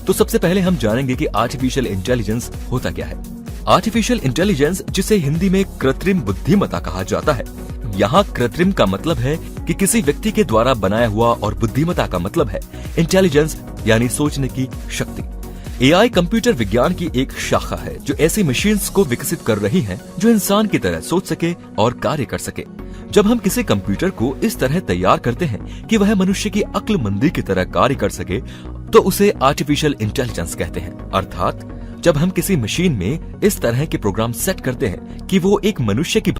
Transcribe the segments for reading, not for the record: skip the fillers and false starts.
तो सबसे पहले हम जानेंगे कि आर्टिफिशियल इंटेलिजेंस होता क्या है। आर्टिफिशियल इंटेलिजेंस, जिसे हिंदी में कृत्रिम बुद्धिमत्ता कहा जाता है, यहाँ कृत्रिम का मतलब है कि किसी व्यक्ति के द्वारा बनाया हुआ और बुद्धिमत्ता का मतलब है इंटेलिजेंस यानी सोचने की शक्ति। एआई कंप्यूटर विज्ञान की एक शाखा है जो ऐसी मशीन्स को विकसित कर रही हैं जो इंसान की तरह सोच सके और कार्य कर सके। जब हम किसी कंप्यूटर को इस तरह तैयार करते हैं कि वह मनुष्य की अक्लमंदी की तरह कार्य कर सके, तो उसे आर्टिफिशियल इंटेलिजेंस कहते हैं। अर्थात जब हम किसी मशीन में इस तरह के प्रोग्राम सेट करते हैं कि वो एक मनुष्य की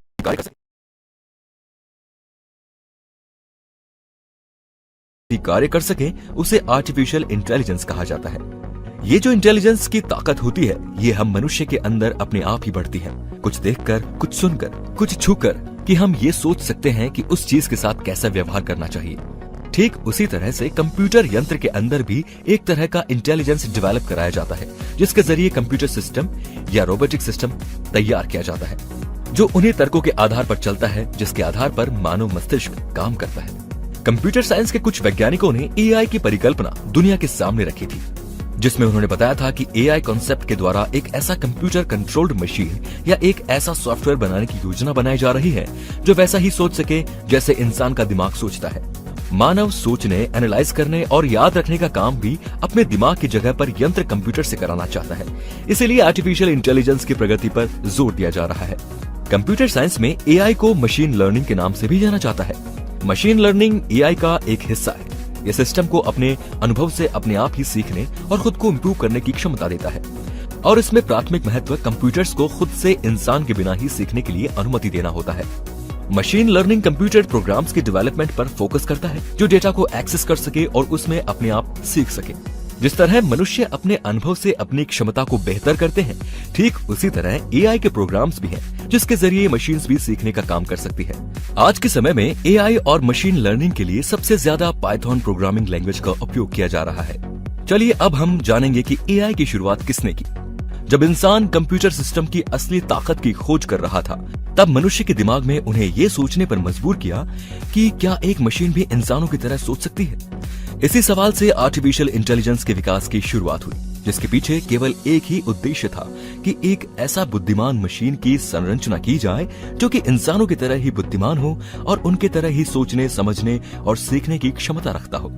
कार्य कर सके, उसे आर्टिफिशियल इंटेलिजेंस कहा जाता है। ये जो इंटेलिजेंस की ताकत होती है, ये हम मनुष्य के अंदर अपने आप ही बढ़ती है। कुछ देखकर, कुछ सुनकर, कुछ छूकर, कि हम ये सोच सकते हैं कि उस चीज के साथ कैसा व्यवहार करना चाहिए। ठीक उसी तरह से कंप्यूटर यंत्र के अंदर भी एक तरह का इंटेलिजेंस डेवलप कराया जाता है, जिसके जरिए कंप्यूटर सिस्टम या रोबोटिक सिस्टम तैयार किया जाता है, जो उन्हीं तर्कों के आधार पर चलता है जिसके आधार पर मानव मस्तिष्क काम करता है। कंप्यूटर साइंस के कुछ वैज्ञानिकों ने एआई की परिकल्पना दुनिया के सामने रखी थी, जिसमें उन्होंने बताया था कि एआई कॉन्सेप्ट के द्वारा एक ऐसा कंप्यूटर कंट्रोल्ड मशीन या एक ऐसा सॉफ्टवेयर बनाने की योजना बनाई जा रही है जो वैसा ही सोच सके जैसे इंसान का दिमाग सोचता है। मानव सोचने, एनालाइज करने और याद रखने का काम भी अपने दिमाग की जगह पर यंत्र कंप्यूटर से कराना चाहता है। इसीलिए आर्टिफिशियल इंटेलिजेंस की प्रगति पर जोर दिया जा रहा है। कंप्यूटर साइंस में एआई को मशीन लर्निंग के नाम से भी जाना जाता है। मशीन लर्निंग एआई का एक हिस्सा है। यह सिस्टम को अपने अनुभव से अपने आप ही सीखने और खुद को इम्प्रूव करने की क्षमता देता है, और इसमें प्राथमिक महत्व कंप्यूटर्स को खुद से इंसान के बिना ही सीखने के लिए अनुमति देना होता है। मशीन लर्निंग कंप्यूटर प्रोग्राम्स की डेवलपमेंट पर फोकस करता है, जो डेटा को एक्सेस कर सके और उसमें अपने आप सीख सके। जिस तरह मनुष्य अपने अनुभव से अपनी क्षमता को बेहतर करते हैं, ठीक उसी तरह एआई के प्रोग्राम्स भी हैं, जिसके जरिए मशीन्स भी सीखने का काम कर सकती है। आज के समय में एआई और मशीन लर्निंग के लिए सबसे ज्यादा पाइथन प्रोग्रामिंग लैंग्वेज का उपयोग किया जा रहा है। चलिए अब हम जानेंगे कि एआई की शुरुआत किसने की। जब इंसान कंप्यूटर सिस्टम की असली ताकत की खोज कर रहा था, तब मनुष्य के दिमाग में उन्हें ये सोचने पर मजबूर किया कि क्या एक मशीन भी इंसानों की तरह सोच सकती है। इसी सवाल से आर्टिफिशियल इंटेलिजेंस के विकास की शुरुआत हुई, जिसके पीछे केवल एक ही उद्देश्य था कि एक ऐसा बुद्धिमान मशीन की संरचना की जाए जो कि इंसानों की तरह ही बुद्धिमान हो और उनके तरह ही सोचने, समझने और सीखने की क्षमता रखता हो।